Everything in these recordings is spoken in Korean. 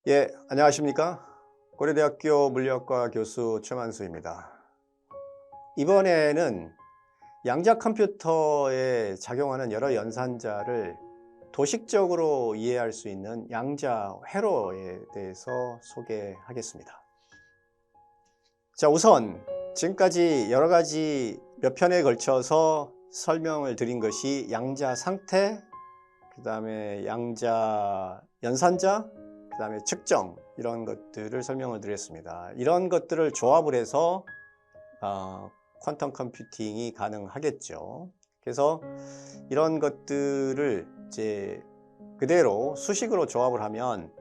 예, 안녕하십니까? 고려대학교 물리학과 교수 최만수입니다. 이번에는 양자 컴퓨터에 작용하는 여러 연산자를 도식적으로 이해할 수 있는 양자 회로에 대해서 소개하겠습니다. 자, 우선 지금까지 여러 가지 몇 편에 걸쳐서 설명을 드린 것이 양자 상태, 그 다음에 양자 연산자, 그 다음에 측정, 이런 것들을 설명을 드렸습니다. 이런 것들을 조합을 해서 퀀텀 컴퓨팅이 가능하겠죠. 그래서 이런 것들을 이제 그대로 수식으로 조합을 하면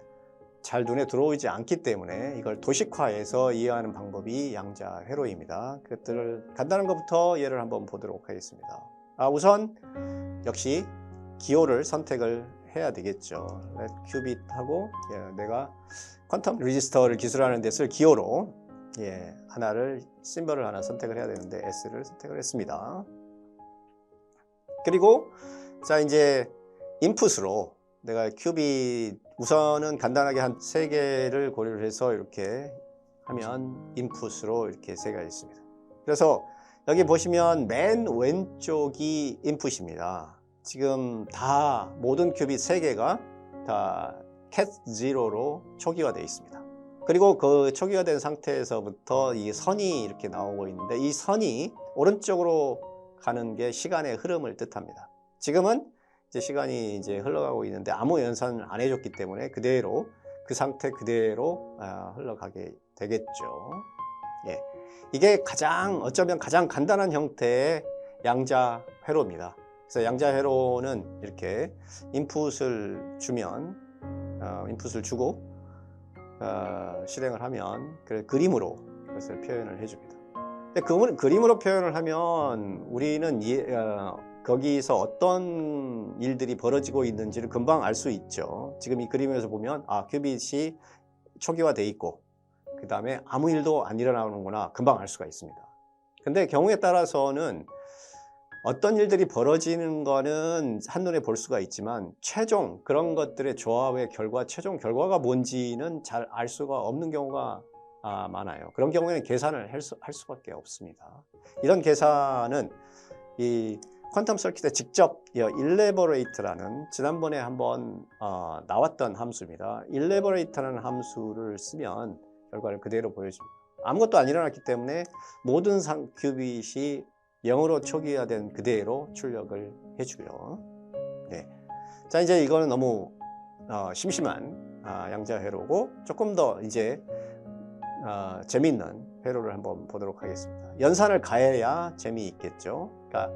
잘 눈에 들어오지 않기 때문에 이걸 도식화해서 이해하는 방법이 양자 회로입니다. 그것들을 간단한 것부터 예를 한번 보도록 하겠습니다. 우선 역시 기호를 선택을 해야 되겠죠. let qubit 하고 내가 퀀텀 레지스터를 기술하는 데 쓸 기호로 하나를 심벌을 하나 선택을 해야 되는데 S를 선택을 했습니다. 그리고 자 이제 인풋으로 내가 큐빗 우선은 간단하게 한 3개를 고려를 해서 이렇게 하면 인풋으로 이렇게 3개가 있습니다. 그래서 여기 보시면 맨 왼쪽이 인풋입니다. 지금 다 모든 큐빗 3개가 다 cat0로 초기화 되어 있습니다. 그리고 그 초기화 된 상태에서부터 이 선이 이렇게 나오고 있는데 이 선이 오른쪽으로 가는 게 시간의 흐름을 뜻합니다. 지금은 이제 시간이 이제 흘러가고 있는데 아무 연산을 안 해줬기 때문에 그대로 그 상태 그대로 흘러가게 되겠죠. 이게 어쩌면 가장 간단한 형태의 양자 회로입니다. 그래서 양자 회로는 이렇게 인풋을 주고 실행을 하면 그림으로 그것을 표현을 해줍니다. 근데 그림으로 표현을 하면 우리는 거기서 어떤 일들이 벌어지고 있는지를 금방 알 수 있죠. 지금 이 그림에서 보면 큐빗이 초기화되어 있고 그 다음에 아무 일도 안 일어나는구나 금방 알 수가 있습니다. 근데 경우에 따라서는 어떤 일들이 벌어지는 거는 한눈에 볼 수가 있지만 최종 그런 것들의 조합의 최종 결과가 뭔지는 잘 알 수가 없는 경우가 많아요. 그런 경우에는 계산을 할 수밖에 없습니다. 이런 계산은 이 퀀텀 서킷에 직접 일레버레이트라는 지난번에 한번 나왔던 함수입니다. 일레버레이트라는 함수를 쓰면 결과를 그대로 보여줍니다. 아무것도 안 일어났기 때문에 모든 큐빗이 0으로 초기화된 그대로 출력을 해주고요. 자 이제 이거는 너무 심심한 양자 회로고 조금 더 이제 재미있는 회로를 한번 보도록 하겠습니다. 연산을 가해야 재미있겠죠. 그러니까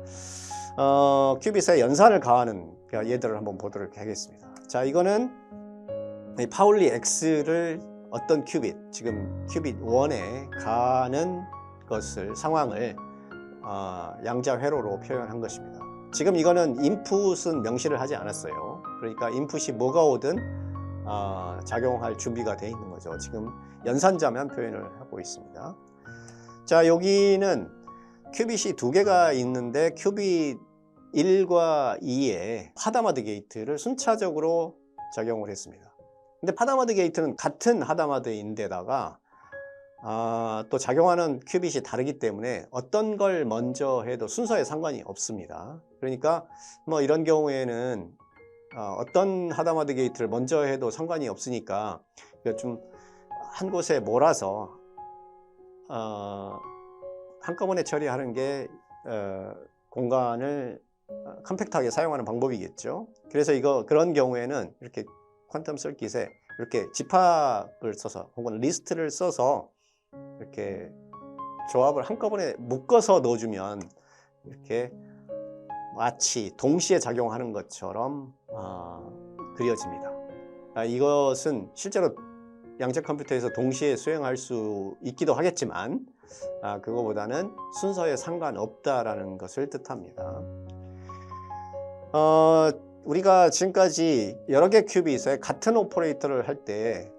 큐빗에 연산을 가하는 예들을 한번 보도록 하겠습니다. 자 이거는 파울리 X를 어떤 큐빗, 지금 큐빗 1에 가는 상황을 양자 회로로 표현한 것입니다. 지금 이거는 인풋은 명시를 하지 않았어요. 그러니까 인풋이 뭐가 오든 작용할 준비가 되어 있는 거죠. 지금 연산자만 표현을 하고 있습니다. 자 여기는 큐빗이 2개가 있는데 큐빗 1과 2에 하다마드 게이트를 순차적으로 적용을 했습니다. 근데 하다마드 게이트는 같은 하다마드인데다가 또 작용하는 큐빗이 다르기 때문에 어떤 걸 먼저 해도 순서에 상관이 없습니다. 그러니까 뭐 이런 경우에는 어떤 하다마드 게이트를 먼저 해도 상관이 없으니까 좀 한 곳에 몰아서 한꺼번에 처리하는 게 공간을 컴팩트하게 사용하는 방법이겠죠. 그래서 그런 경우에는 이렇게 퀀텀 서킷에 이렇게 집합을 써서 혹은 리스트를 써서 이렇게 조합을 한꺼번에 묶어서 넣어주면 이렇게 마치 동시에 작용하는 것처럼 그려집니다. 이것은 실제로 양자 컴퓨터에서 동시에 수행할 수 있기도 하겠지만 그거보다는 순서에 상관없다라는 것을 뜻합니다. 우리가 지금까지 여러 개 큐빗에 같은 오퍼레이터를 할 때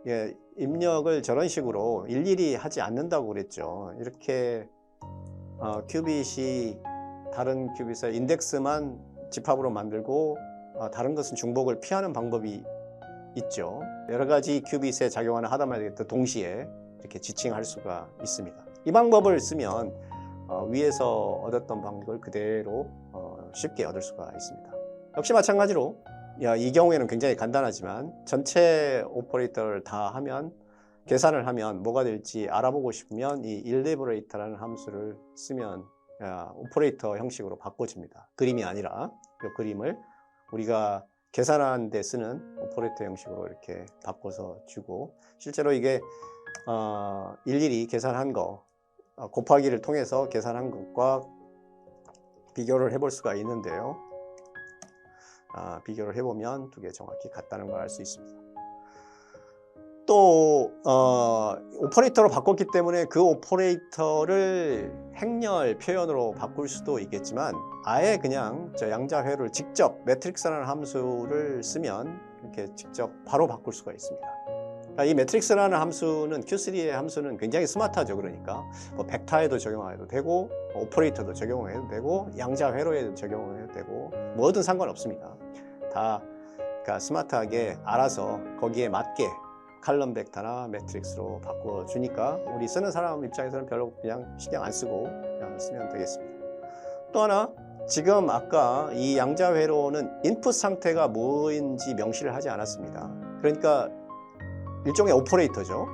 입력을 저런 식으로 일일이 하지 않는다고 그랬죠. 이렇게 큐빗이 다른 큐빗의 인덱스만 집합으로 만들고 다른 것은 중복을 피하는 방법이 있죠. 여러 가지 큐빗에 작용하는 하다마디게이트 동시에 이렇게 지칭할 수가 있습니다. 이 방법을 쓰면 위에서 얻었던 방식을 그대로 쉽게 얻을 수가 있습니다. 역시 마찬가지로 이 경우에는 굉장히 간단하지만 전체 오퍼레이터를 다 하면 계산을 하면 뭐가 될지 알아보고 싶으면 이 일리버레이터라는 함수를 쓰면 오퍼레이터 형식으로 바꿔집니다. 그림이 아니라 이 그림을 우리가 계산하는 데 쓰는 오퍼레이터 형식으로 이렇게 바꿔서 주고, 실제로 이게 일일이 계산한 거 곱하기를 통해서 계산한 것과 비교를 해볼 수가 있는데요. 비교를 해보면 두 개 정확히 같다는 걸 알 수 있습니다. 또 오퍼레이터로 바꿨기 때문에 그 오퍼레이터를 행렬 표현으로 바꿀 수도 있겠지만, 아예 그냥 저 양자회로를 직접 매트릭스라는 함수를 쓰면 이렇게 직접 바로 바꿀 수가 있습니다. 이 매트릭스라는 함수는 Q3의 함수는 굉장히 스마트하죠. 그러니까 뭐 벡터에도 적용해도 되고, 오퍼레이터도 적용해도 되고, 양자회로에도 적용해도 되고, 뭐든 상관없습니다. 다 그러니까 스마트하게 알아서 거기에 맞게 칼럼 벡터나 매트릭스로 바꿔주니까 우리 쓰는 사람 입장에서는 별로 그냥 신경 안 쓰고 그냥 쓰면 되겠습니다. 또 하나, 지금 아까 이 양자회로는 인풋 상태가 뭐인지 명시를 하지 않았습니다. 그러니까 일종의 오퍼레이터죠.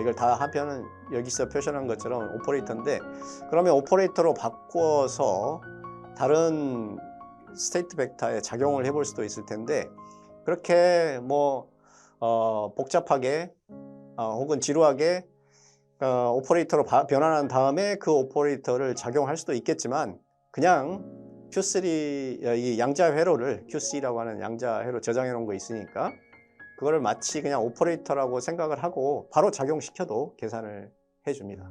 이걸 다 하면은 여기서 표현한 것처럼 오퍼레이터인데, 그러면 오퍼레이터로 바꿔서 다른 스테이트 벡터에 작용을 해볼 수도 있을 텐데, 그렇게 뭐 복잡하게 혹은 지루하게 오퍼레이터로 변환한 다음에 그 오퍼레이터를 작용할 수도 있겠지만, 그냥 Q3 이 양자회로를 Q3라고 하는 양자회로 저장해 놓은 거 있으니까 그거를 마치 그냥 오퍼레이터라고 생각을 하고 바로 작용시켜도 계산을 해줍니다.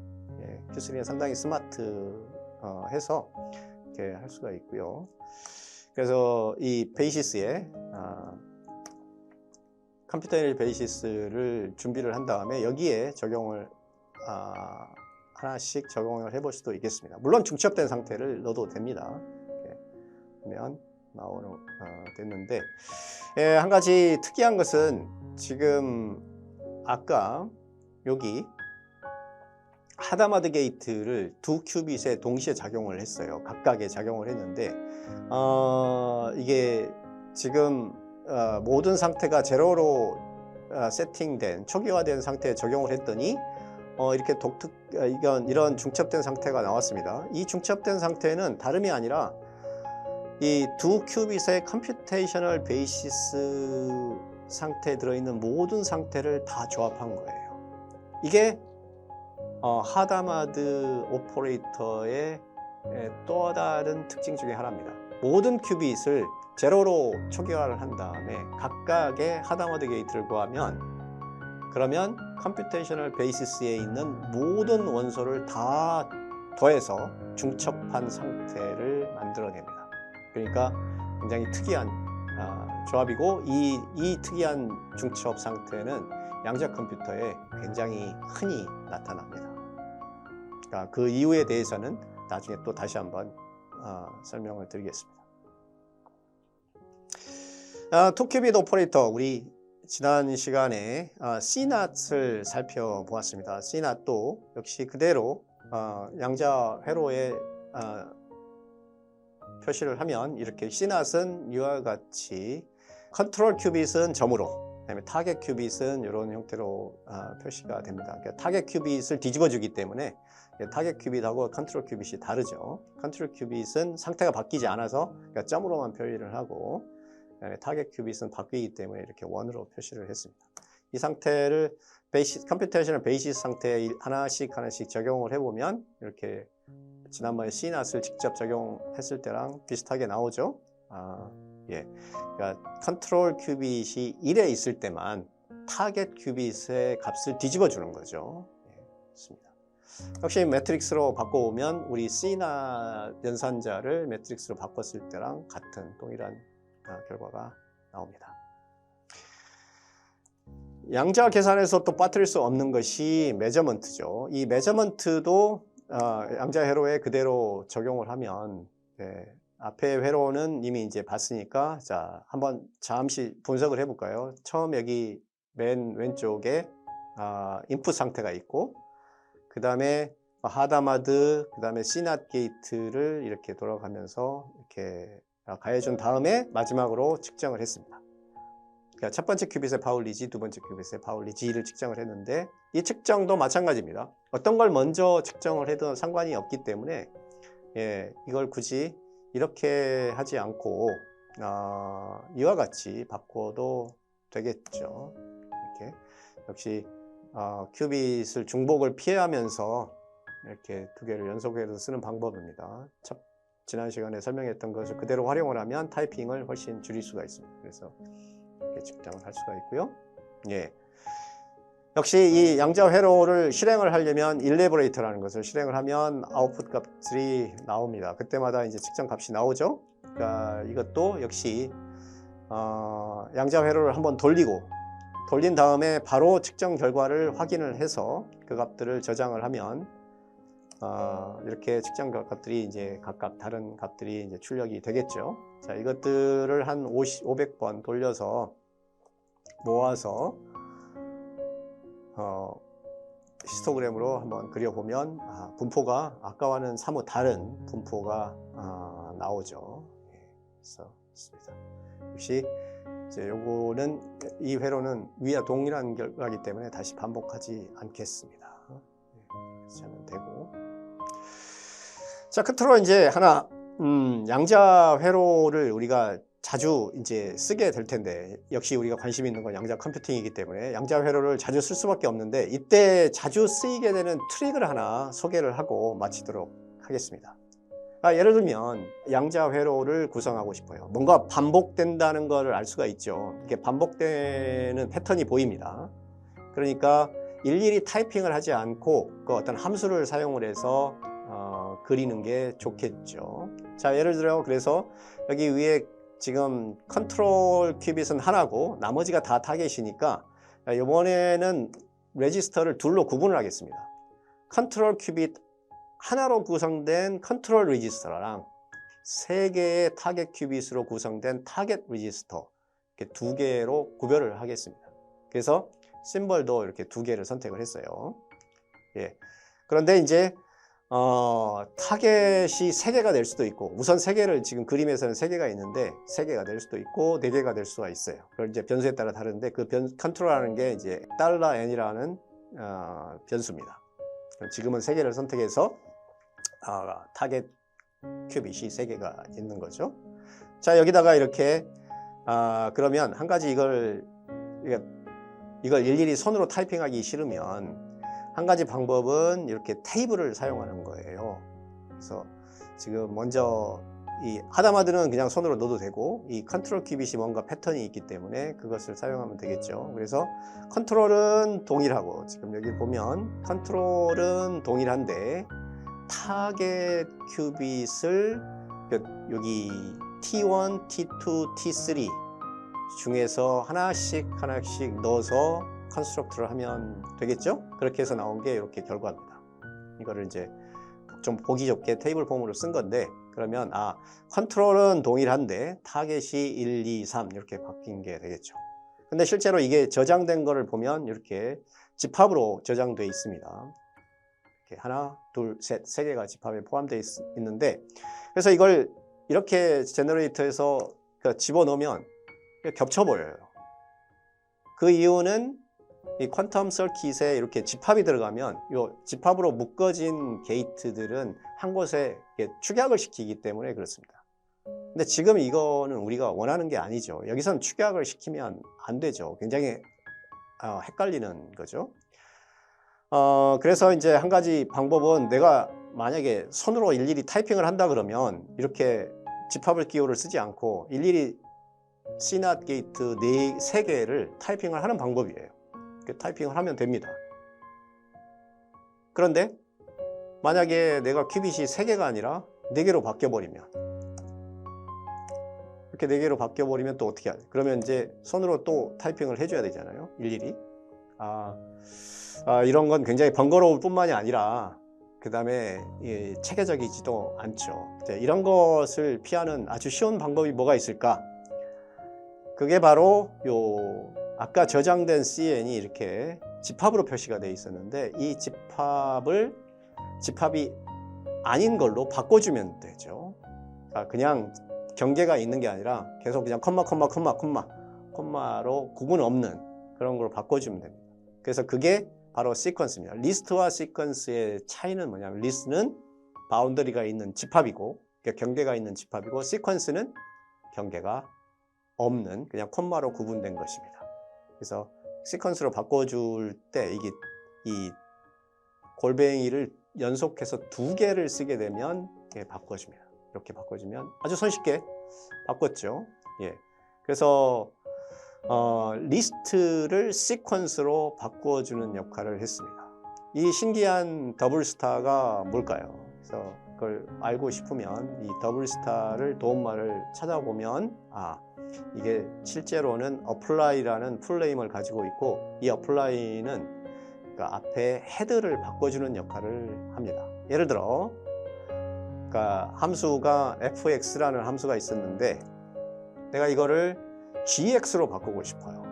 Q3는 상당히 스마트해서 이렇게 할 수가 있고요. 그래서 이 베이시스에 컴퓨터 일일 베이시스를 준비를 한 다음에 여기에 적용을 하나씩 적용을 해볼 수도 있겠습니다. 물론 중첩된 상태를 넣어도 됩니다. 이렇게 보면 됐는데, 한 가지 특이한 것은 지금 아까 여기 하다마드 게이트를 두 큐빗에 동시에 작용을 했어요. 각각에 작용을 했는데 이게 지금 모든 상태가 제로로 세팅된 초기화된 상태에 적용을 했더니 이렇게 이런 중첩된 상태가 나왔습니다. 이 중첩된 상태는 다름이 아니라 이 두 큐빗의 컴퓨테이셔널 베이시스 상태에 들어있는 모든 상태를 다 조합한 거예요. 이게 하다마드 오퍼레이터의 또 다른 특징 중에 하나입니다. 모든 큐빗을 제로로 초기화를 한 다음에 각각의 하다마드 게이트를 구하면, 그러면 컴퓨테이셔널 베이시스에 있는 모든 원소를 다 더해서 중첩한 상태를 만들어냅니다. 그러니까 굉장히 특이한 조합이고, 이 특이한 중첩 상태는 양자 컴퓨터에 굉장히 흔히 나타납니다. 그러니까 그 이유에 대해서는 나중에 또 다시 한번 설명을 드리겠습니다. 투큐빗 오퍼레이터, 우리 지난 시간에 CNOT을 살펴보았습니다. CNOT도 역시 그대로 양자 회로에 표시를 하면 이렇게 CNOT은 이와 같이 컨트롤 큐빗은 점으로, 그다음에 타겟 큐빗은 이런 형태로 표시가 됩니다. 그러니까 타겟 큐빗을 뒤집어 주기 때문에 타겟 큐빗하고 컨트롤 큐빗이 다르죠. 컨트롤 큐빗은 상태가 바뀌지 않아서 그러니까 점으로만 표시를 하고, 타겟 큐빗은 바뀌기 때문에 이렇게 원으로 표시를 했습니다. 이 상태를 컴퓨테이셔널 베이시스 상태에 하나씩 적용을 해보면 이렇게 지난번에 CNOT을 직접 적용했을 때랑 비슷하게 나오죠. 그러니까 컨트롤 큐빗이 1에 있을 때만 타겟 큐빗의 값을 뒤집어 주는 거죠. 좋습니다. 역시 매트릭스로 바꿔오면 우리 CNOT 연산자를 매트릭스로 바꿨을 때랑 같은 동일한 결과가 나옵니다. 양자 계산에서 또 빠뜨릴 수 없는 것이 메저먼트죠. 이 메저먼트도 양자 회로에 그대로 적용을 하면 앞에 회로는 이미 이제 봤으니까 자, 한번 잠시 분석을 해볼까요? 처음 여기 맨 왼쪽에 인풋 상태가 있고, 그 다음에 하다마드, 그 다음에 시낫 게이트를 이렇게 돌아가면서 이렇게 가해준 다음에 마지막으로 측정을 했습니다. 그러니까 첫 번째 큐빗의 파울리지, 두 번째 큐빗의 파울리지를 측정을 했는데, 이 측정도 마찬가지입니다. 어떤 걸 먼저 측정을 해도 상관이 없기 때문에 이걸 굳이 이렇게 하지 않고 이와 같이 바꿔도 되겠죠. 이렇게 역시 큐빗을 중복을 피하면서 이렇게 두 개를 연속해서 쓰는 방법입니다. 지난 시간에 설명했던 것을 그대로 활용을 하면 타이핑을 훨씬 줄일 수가 있습니다. 그래서 이렇게 측정을 할 수가 있고요. 역시 이 양자 회로를 실행을 하려면 일레버레이터라는 것을 실행을 하면 아웃풋 값들이 나옵니다. 그때마다 이제 측정 값이 나오죠. 그러니까 이것도 역시 양자 회로를 한번 돌린 다음에 바로 측정 결과를 확인을 해서 그 값들을 저장을 하면 이렇게 측정 값들이 이제 각각 다른 값들이 이제 출력이 되겠죠. 자, 이것들을 한 500번 돌려서 모아서 히스토그램으로 한번 그려보면 분포가 아까와는 사뭇 다른 분포가 나오죠. 그래서 있습니다. 역시 이제 요거는 이 회로는 위와 동일한 결과이기 때문에 다시 반복하지 않겠습니다. 그렇게 하면 되고, 자, 끝으로 이제 하나 양자 회로를 우리가 자주 이제 쓰게 될 텐데, 역시 우리가 관심 있는 건 양자 컴퓨팅이기 때문에 양자 회로를 자주 쓸 수밖에 없는데, 이때 자주 쓰이게 되는 트릭을 하나 소개를 하고 마치도록 하겠습니다. 예를 들면 양자 회로를 구성하고 싶어요. 뭔가 반복된다는 것을 알 수가 있죠. 이게 반복되는 패턴이 보입니다. 그러니까 일일이 타이핑을 하지 않고 그 어떤 함수를 사용을 해서 그리는 게 좋겠죠. 자, 예를 들어 그래서 여기 위에 지금 컨트롤 큐빗은 하나고 나머지가 다 타겟이니까 이번에는 레지스터를 둘로 구분을 하겠습니다. 컨트롤 큐빗 하나로 구성된 컨트롤 레지스터랑 3개의 타겟 큐빗으로 구성된 타겟 레지스터, 이렇게 2개로 구별을 하겠습니다. 그래서 심벌도 이렇게 2개를 선택을 했어요. 그런데 이제 타겟이 3개가 될 수도 있고, 우선 3개를 지금 그림에서는 3개가 있는데 3개가 될 수도 있고 4개가 될 수가 있어요. 그걸 이제 변수에 따라 다른데, 그 컨트롤하는 게 이제 $n이라는 변수입니다. 지금은 3개를 선택해서 타겟 큐빗이 3개가 있는 거죠. 자, 여기다가 이렇게 그러면 한 가지 이걸 일일이 손으로 타이핑하기 싫으면 한 가지 방법은 이렇게 테이블을 사용하는 거예요. 그래서 지금 먼저 이 하다마드는 그냥 손으로 넣어도 되고, 이 컨트롤 큐빗이 뭔가 패턴이 있기 때문에 그것을 사용하면 되겠죠. 그래서 컨트롤은 동일하고, 지금 여기 보면 컨트롤은 동일한데 타겟 큐빗을 여기 T1, T2, T3 중에서 하나씩 넣어서 컨스트럭트를 하면 되겠죠? 그렇게 해서 나온 게 이렇게 결과입니다. 이거를 이제 좀 보기 좋게 테이블 폼으로 쓴 건데, 그러면 컨트롤은 동일한데 타겟이 1, 2, 3 이렇게 바뀐 게 되겠죠. 근데 실제로 이게 저장된 거를 보면 이렇게 집합으로 저장되어 있습니다. 이렇게 하나, 둘, 셋, 3개가 집합에 포함되어 있는데, 그래서 이걸 이렇게 제너레이터에서 집어넣으면 겹쳐버려요. 그 이유는 이 퀀텀 서킷에 이렇게 집합이 들어가면 이 집합으로 묶어진 게이트들은 한 곳에 축약을 시키기 때문에 그렇습니다. 근데 지금 이거는 우리가 원하는 게 아니죠. 여기선 축약을 시키면 안 되죠. 굉장히 헷갈리는 거죠. 그래서 이제 한 가지 방법은, 내가 만약에 손으로 일일이 타이핑을 한다 그러면 이렇게 집합을 기호를 쓰지 않고 일일이 CNOT 게이트 3개를 타이핑을 하는 방법이에요. 타이핑을 하면 됩니다. 그런데 만약에 내가 큐빗이 3개가 아니라 4개로 바뀌어버리면, 이렇게 4개로 바뀌어버리면 또 어떻게 하죠? 그러면 이제 손으로 또 타이핑을 해줘야 되잖아요. 일일이. 이런 건 굉장히 번거로울 뿐만이 아니라 그 다음에 체계적이지도 않죠. 이런 것을 피하는 아주 쉬운 방법이 뭐가 있을까? 그게 바로 아까 저장된 CN이 이렇게 집합으로 표시가 되어 있었는데 이 집합이 아닌 걸로 바꿔주면 되죠. 그냥 경계가 있는 게 아니라 계속 그냥 콤마로 구분 없는 그런 걸로 바꿔주면 됩니다. 그래서 그게 바로 시퀀스입니다. 리스트와 시퀀스의 차이는 뭐냐면 리스트는 바운더리가 있는 집합이고 그러니까 경계가 있는 집합이고 시퀀스는 경계가 없는 그냥 콤마로 구분된 것입니다. 그래서 시퀀스로 바꿔줄 때 이 골뱅이를 연속해서 2개를 쓰게 되면 바꿔줍니다. 이렇게 바꿔주면 아주 손쉽게 바꿨죠. 그래서 리스트를 시퀀스로 바꿔주는 역할을 했습니다. 이 신기한 더블 스타가 뭘까요? 그래서 그걸 알고 싶으면 이 더블 스타를 도움말을 찾아보면 이게 실제로는 apply라는 풀네임을 가지고 있고 이 apply는 그 앞에 헤드를 바꿔주는 역할을 합니다. 예를 들어 그러니까 함수가 fx라는 함수가 있었는데 내가 이거를 gx로 바꾸고 싶어요.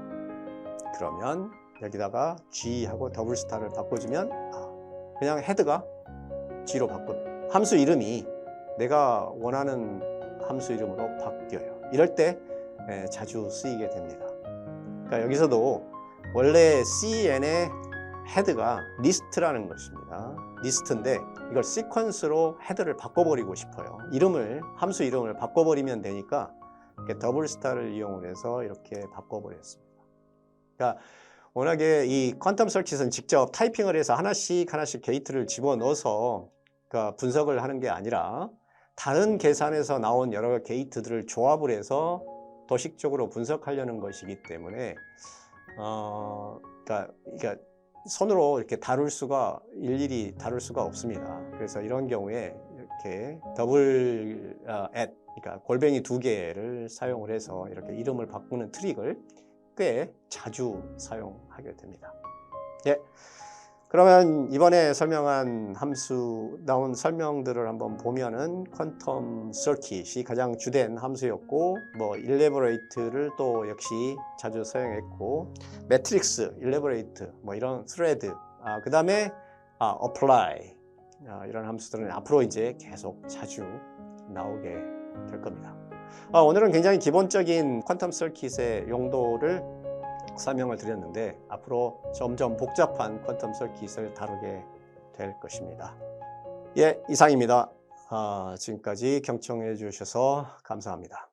그러면 여기다가 g하고 더블 스타를 바꿔주면 그냥 헤드가 g로 바꿉니다. 함수 이름이 내가 원하는 함수 이름으로 바뀌어요. 이럴 때 자주 쓰이게 됩니다. 그러니까 여기서도 원래 CN의 헤드가 리스트라는 것입니다. 리스트인데 이걸 시퀀스로 헤드를 바꿔버리고 싶어요. 함수 이름을 바꿔버리면 되니까 더블 스타를 이용을 해서 이렇게 바꿔버렸습니다. 그러니까 워낙에 이 퀀텀 서킷은 직접 타이핑을 해서 하나씩 게이트를 집어넣어서 그러니까 분석을 하는 게 아니라 다른 계산에서 나온 여러 게이트들을 조합을 해서 도식적으로 분석하려는 것이기 때문에 그러니까 손으로 이렇게 일일이 다룰 수가 없습니다. 그래서 이런 경우에 이렇게 그러니까 골뱅이 2개를 사용을 해서 이렇게 이름을 바꾸는 트릭을 꽤 자주 사용하게 됩니다. 그러면 이번에 설명한 나온 설명들을 한번 보면은 퀀텀 서킷이 가장 주된 함수였고 일레보레이트를 또 역시 자주 사용했고 매트릭스, 일레보레이트 이런 스레드 그 다음에 apply 이런 함수들은 앞으로 이제 계속 자주 나오게 될 겁니다. 오늘은 굉장히 기본적인 퀀텀 서킷의 용도를 설명을 드렸는데 앞으로 점점 복잡한 퀀텀 서킷을 다루게 될 것입니다. 이상입니다. 지금까지 경청해 주셔서 감사합니다.